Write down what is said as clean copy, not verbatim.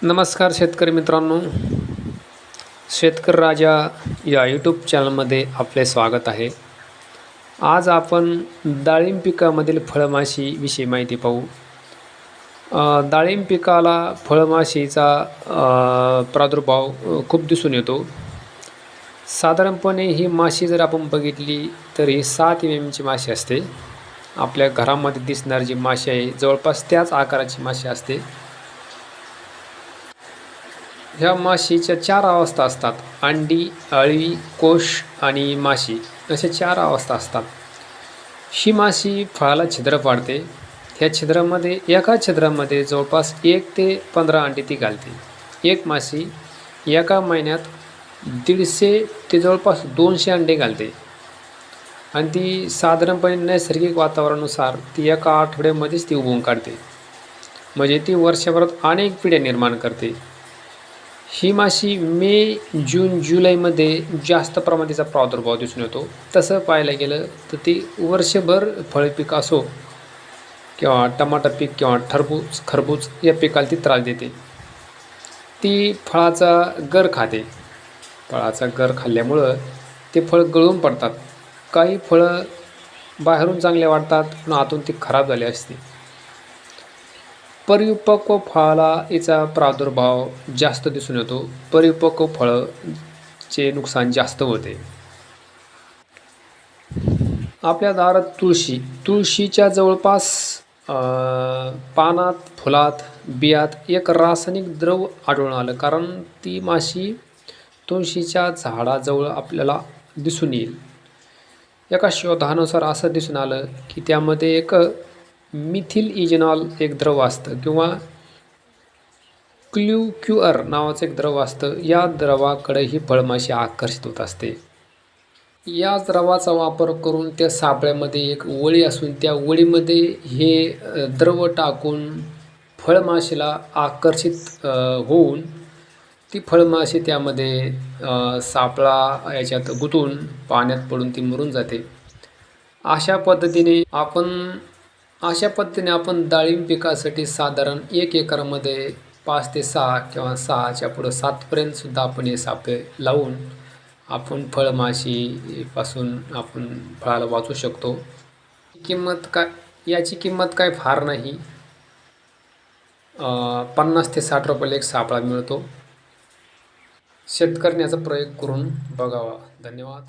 नमस्कार शेतकरी मित्रांनो, शेतकरी राजा या यूट्यूब चॅनलमध्ये आपले स्वागत आहे. आज आपण डाळिंब पिकामधील फळमाशी विषयी माहिती पाहू. डाळिंब पिकाला फळमाशीचा प्रादुर्भाव खूप दिसून येतो. साधारणपणे ही माशी जर आपण बघितली तर ही 7 ची माशी असते. आपल्या घरामध्ये दिसणारी जी माशी आहे जवळपास त्याच आकाराची माशी असते. ह्या माशीच्या 4 अवस्था असतात: अंडी, अळवी, कोश आणि माशी, अशा 4 अवस्था असतात. ही माशी फळाला छिद्र पाडते. ह्या छिद्रामध्ये एका छिद्रामध्ये जवळपास 1 ते 15 अंडी ती घालते. एक माशी एका महिन्यात 150 ते जवळपास 200 अंडे घालते आणि ती साधारणपणे नैसर्गिक वातावरणानुसार ती एका आठवड्यामध्येच ती उगवून काढते. म्हणजे ती वर्षभरात अनेक पिढ्या निर्माण करते. ही माशी मे, जून, जुलैमध्ये जास्त प्रमाणाचा प्रादुर्भाव दिसून येतो. तसं पाहायला गेलं तर ती वर्षभर फळपीक असो किंवा टमाटर पीक किंवा खरबूज या पिकाला ती त्रास देते. ती फळाचा गर खाते. फळाचा गर खाल्ल्यामुळं ते फळ गळून पडतात. काही फळं बाहेरून चांगले वाटतात पण आतून ती खराब झाली असते. परिपक्व फळाला याचा प्रादुर्भाव जास्त दिसून येतो. परिपक्व फळाचे नुकसान जास्त होते. आपल्या दारात तुळशीच्या जवळपास पानात, फुलात, बियात एक रासायनिक द्रव आढळून आलं. कारण ती माशी तुळशीच्या झाडाजवळ आपल्याला दिसून येईल. एका शोधानुसार असं दिसून आलं की त्यामध्ये एक मिथिल इजेनॉल एक द्रव असतं किंवा क्ल्यूक्यूअर नावाचं एक द्रव असतं. या द्रवाकडे ही फळमाशी आकर्षित होत असते. या द्रवाचा वापर करून त्या सापळ्यामध्ये एक वळी असून त्या वळीमध्ये हे द्रव टाकून फळमाशीला आकर्षित होऊन ती फळमाशी त्यामध्ये सापळा याच्यात गुंतून पाण्यात पडून ती मरून जाते. अशा पद्धतीने आपण डाळिंब पिकासाठी साधारण 1 एकरामध्ये 5 ते 6 किंवा 6च्या पुढं 7पर्यंत सुद्धा आपण हे सापळे लावून आपण फळमाशीपासून आपण फळाला वाचू शकतो. याची किंमत काय फार नाही. 50 ते 60 रुपयाला एक सापळा मिळतो. शेतकऱ्याने याचा प्रयोग करून बघावा. धन्यवाद.